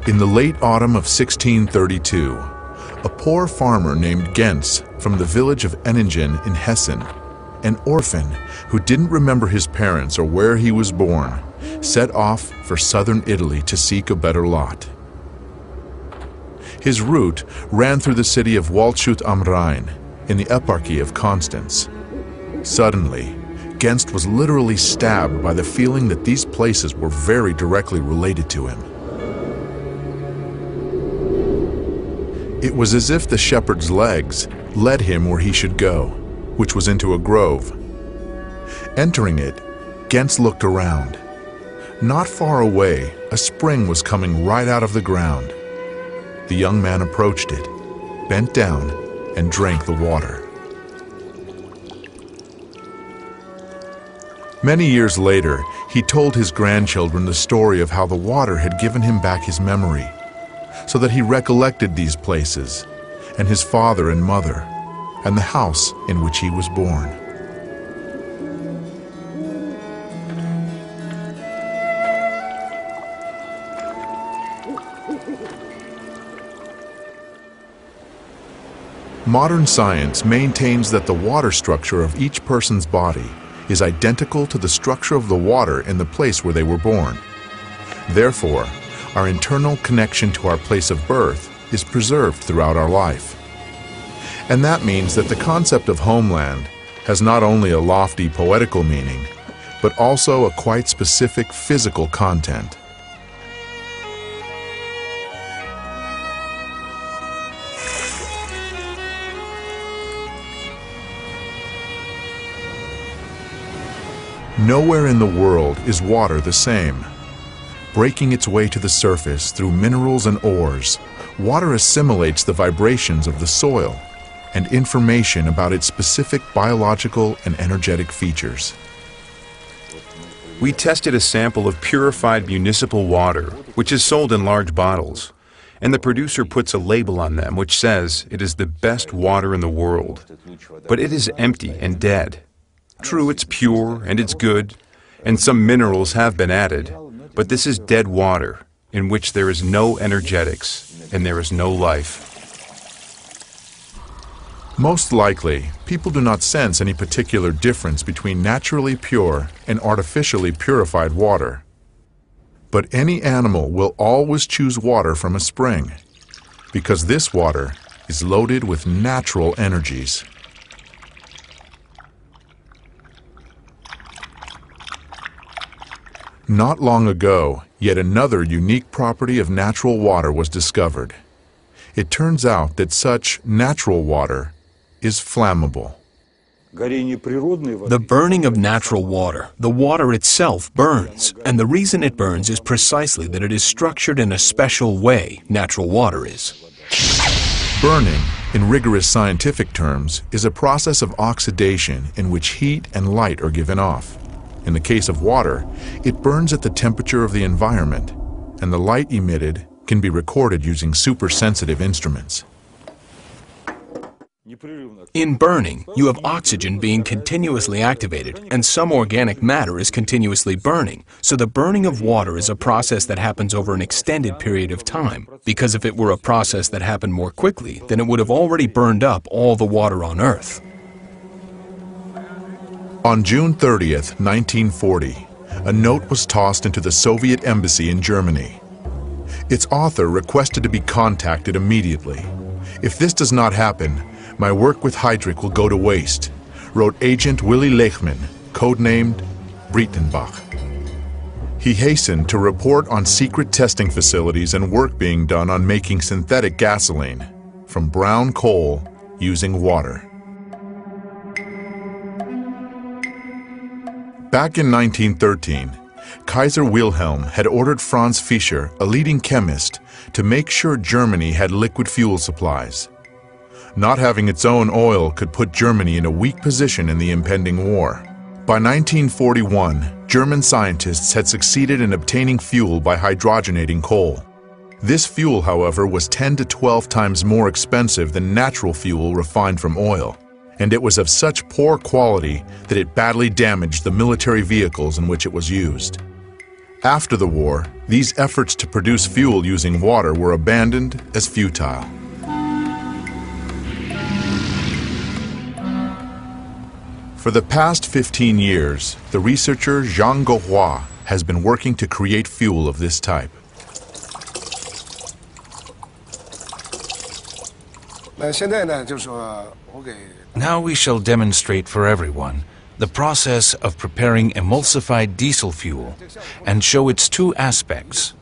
In the late autumn of 1632, a poor farmer named Gens from the village of Enningen in Hessen, an orphan who didn't remember his parents or where he was born, set off for southern Italy to seek a better lot. His route ran through the city of Waldshut am Rhein in the eparchy of Constance. Suddenly, Gens was literally stabbed by the feeling that these places were very directly related to him. It was as if the shepherd's legs led him where he should go, which was into a grove. Entering it, Gens looked around. Not far away, a spring was coming right out of the ground. The young man approached it, bent down, and drank the water. Many years later, he told his grandchildren the story of how the water had given him back his memory, so that he recollected these places, and his father and mother, and the house in which he was born. Modern science maintains that the water structure of each person's body is identical to the structure of the water in the place where they were born. Therefore, our internal connection to our place of birth is preserved throughout our life. And that means that the concept of homeland has not only a lofty poetical meaning, but also a quite specific physical content. Nowhere in the world is water the same. Breaking its way to the surface through minerals and ores, water assimilates the vibrations of the soil and information about its specific biological and energetic features. We tested a sample of purified municipal water, which is sold in large bottles, and the producer puts a label on them which says it is the best water in the world, but it is empty and dead. True, it's pure and it's good, and some minerals have been added, but this is dead water in which there is no energetics and there is no life. Most likely, people do not sense any particular difference between naturally pure and artificially purified water. But any animal will always choose water from a spring, because this water is loaded with natural energies. Not long ago, yet another unique property of natural water was discovered. It turns out that such natural water is flammable. The burning of natural water, the water itself burns, and the reason it burns is precisely that it is structured in a special way, natural water is. Burning, in rigorous scientific terms, is a process of oxidation in which heat and light are given off. In the case of water, it burns at the temperature of the environment, and the light emitted can be recorded using super-sensitive instruments. In burning, you have oxygen being continuously activated, and some organic matter is continuously burning. So the burning of water is a process that happens over an extended period of time, because if it were a process that happened more quickly, then it would have already burned up all the water on Earth. On June 30th, 1940, a note was tossed into the Soviet embassy in Germany. Its author requested to be contacted immediately. "If this does not happen, my work with Heydrich will go to waste," wrote Agent Willy Lechman, codenamed Breitenbach. He hastened to report on secret testing facilities and work being done on making synthetic gasoline from brown coal using water. Back in 1913, Kaiser Wilhelm had ordered Franz Fischer, a leading chemist, to make sure Germany had liquid fuel supplies. Not having its own oil could put Germany in a weak position in the impending war. By 1941, German scientists had succeeded in obtaining fuel by hydrogenating coal. This fuel, however, was 10 to 12 times more expensive than natural fuel refined from oil, and it was of such poor quality that it badly damaged the military vehicles in which it was used. After the war, these efforts to produce fuel using water were abandoned as futile. For the past 15 years, the researcher Zhang Guohua has been working to create fuel of this type. Now we shall demonstrate for everyone the process of preparing emulsified diesel fuel and show its two aspects.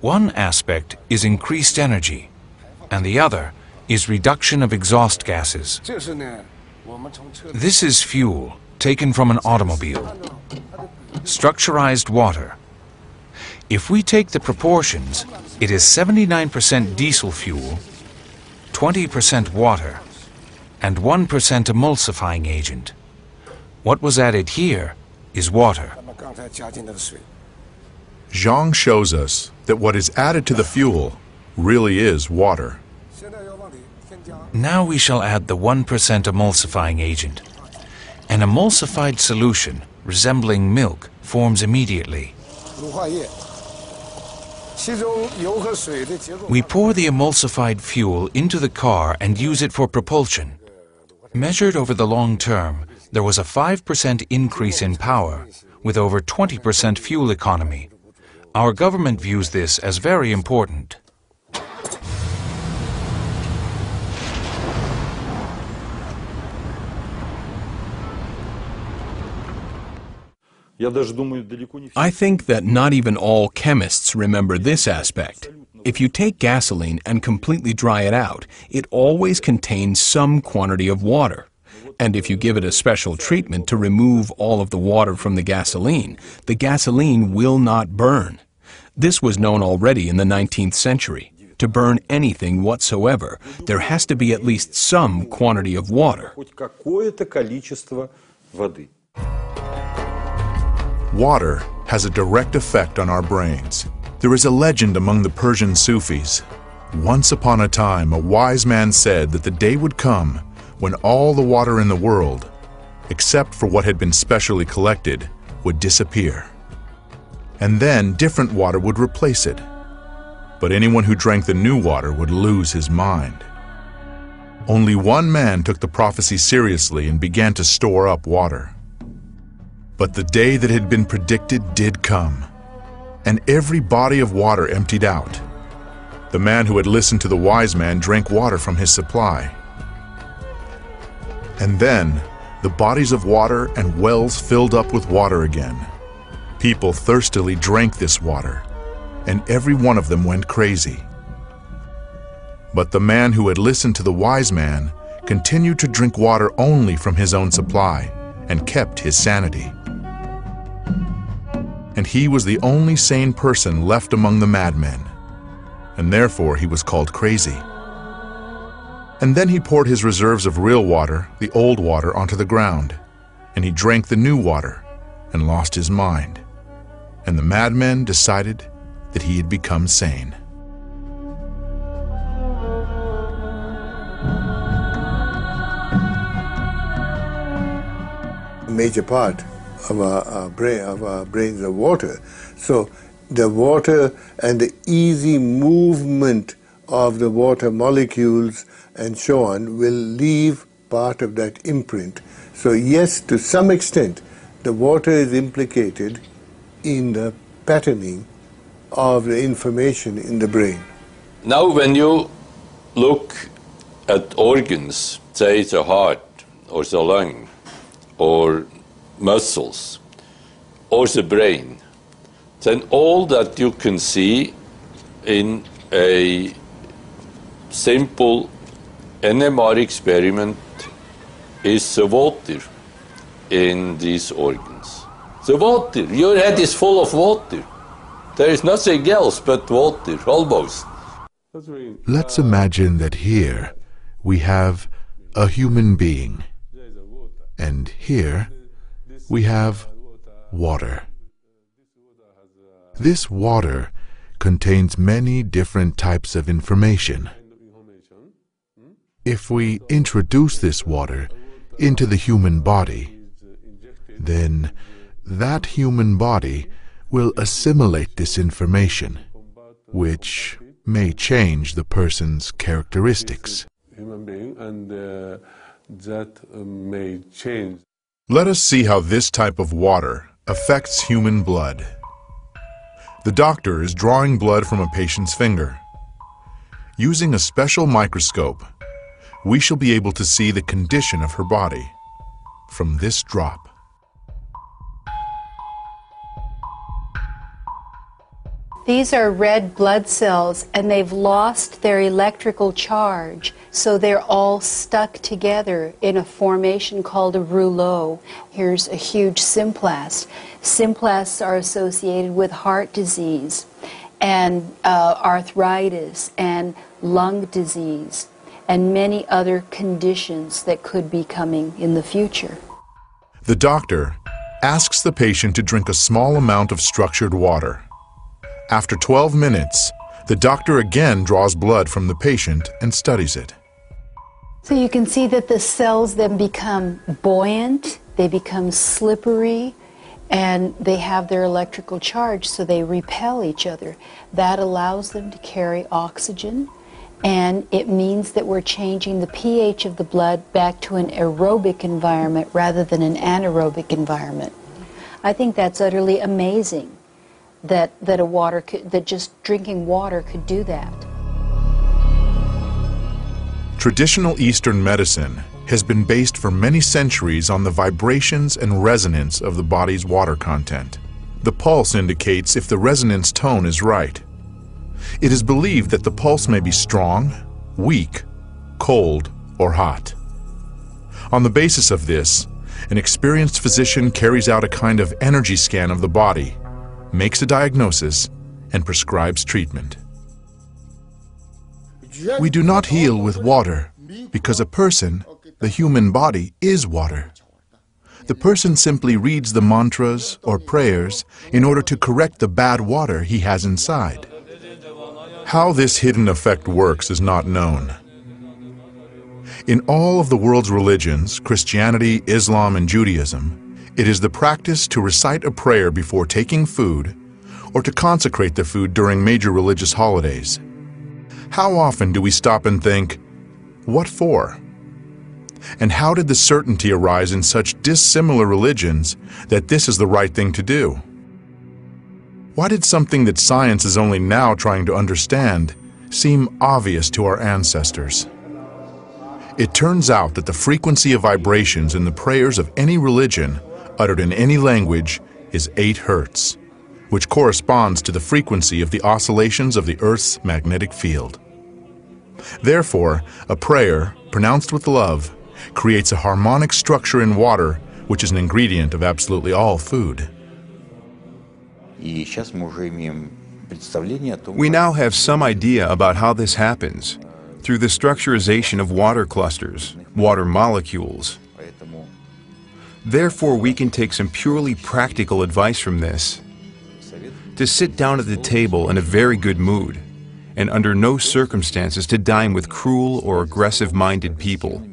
One aspect is increased energy, and the other is reduction of exhaust gases. This is fuel taken from an automobile. Structurized water. If we take the proportions, it is 79% diesel fuel, 20% water, and 1% emulsifying agent. What was added here is water. Zhang shows us that what is added to the fuel really is water. Now we shall add the 1% emulsifying agent. An emulsified solution resembling milk forms immediately. We pour the emulsified fuel into the car and use it for propulsion. Measured over the long term, there was a 5% increase in power, with over 20% fuel economy. Our government views this as very important. I think that not even all chemists remember this aspect. If you take gasoline and completely dry it out, it always contains some quantity of water. And if you give it a special treatment to remove all of the water from the gasoline will not burn. This was known already in the 19th century. To burn anything whatsoever, there has to be at least some quantity of water. Water has a direct effect on our brains. There is a legend among the Persian Sufis. Once upon a time, a wise man said that the day would come when all the water in the world, except for what had been specially collected, would disappear. And then different water would replace it. But anyone who drank the new water would lose his mind. Only one man took the prophecy seriously and began to store up water. But the day that had been predicted did come, and every body of water emptied out. The man who had listened to the wise man drank water from his supply. And then the bodies of water and wells filled up with water again. People thirstily drank this water, and every one of them went crazy. But the man who had listened to the wise man continued to drink water only from his own supply and kept his sanity. And he was the only sane person left among the madmen, and therefore he was called crazy. And then he poured his reserves of real water, the old water, onto the ground, and he drank the new water and lost his mind. And the madmen decided that he had become sane. A major part of our brains are water. So the water and the easy movement of the water molecules and so on will leave part of that imprint. So yes, to some extent, the water is implicated in the patterning of the information in the brain. Now when you look at organs, say the heart or the lung or muscles or the brain, then all that you can see in a simple NMR experiment is the water in these organs. The water, your head is full of water. There is nothing else but water, almost. Let's imagine that here we have a human being, and here we have water. This water contains many different types of information. If we introduce this water into the human body, then that human body will assimilate this information, which may change the person's characteristics. Human being, and that may change. Let us see how this type of water affects human blood. The doctor is drawing blood from a patient's finger. Using a special microscope, we shall be able to see the condition of her body from this drop. These are red blood cells, and they've lost their electrical charge, so they're all stuck together in a formation called a rouleau. Here's a huge symplast. Symplasts are associated with heart disease and arthritis and lung disease and many other conditions that could be coming in the future. The doctor asks the patient to drink a small amount of structured water. After 12 minutes, the doctor again draws blood from the patient and studies it. So you can see that the cells then become buoyant, they become slippery, and they have their electrical charge, so they repel each other. That allows them to carry oxygen, and it means that we're changing the pH of the blood back to an aerobic environment rather than an anaerobic environment. I think that's utterly amazing. That just drinking water could do that. Traditional Eastern medicine has been based for many centuries on the vibrations and resonance of the body's water content. The pulse indicates if the resonance tone is right. It is believed that the pulse may be strong, weak, cold, or hot. On the basis of this, an experienced physician carries out a kind of energy scan of the body, makes a diagnosis, and prescribes treatment. We do not heal with water because a person, the human body, is water. The person simply reads the mantras or prayers in order to correct the bad water he has inside. How this hidden effect works is not known. In all of the world's religions, Christianity, Islam, and Judaism, it is the practice to recite a prayer before taking food or to consecrate the food during major religious holidays. How often do we stop and think, what for? And how did the certainty arise in such dissimilar religions that this is the right thing to do? Why did something that science is only now trying to understand seem obvious to our ancestors? It turns out that the frequency of vibrations in the prayers of any religion uttered in any language is 8 Hertz, which corresponds to the frequency of the oscillations of the Earth's magnetic field. Therefore, a prayer, pronounced with love, creates a harmonic structure in water, which is an ingredient of absolutely all food. We now have some idea about how this happens through the structurization of water clusters, water molecules. Therefore, we can take some purely practical advice from this. To sit down at the table in a very good mood, and under no circumstances to dine with cruel or aggressive-minded people,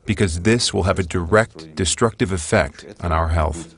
because this will have a direct destructive effect on our health.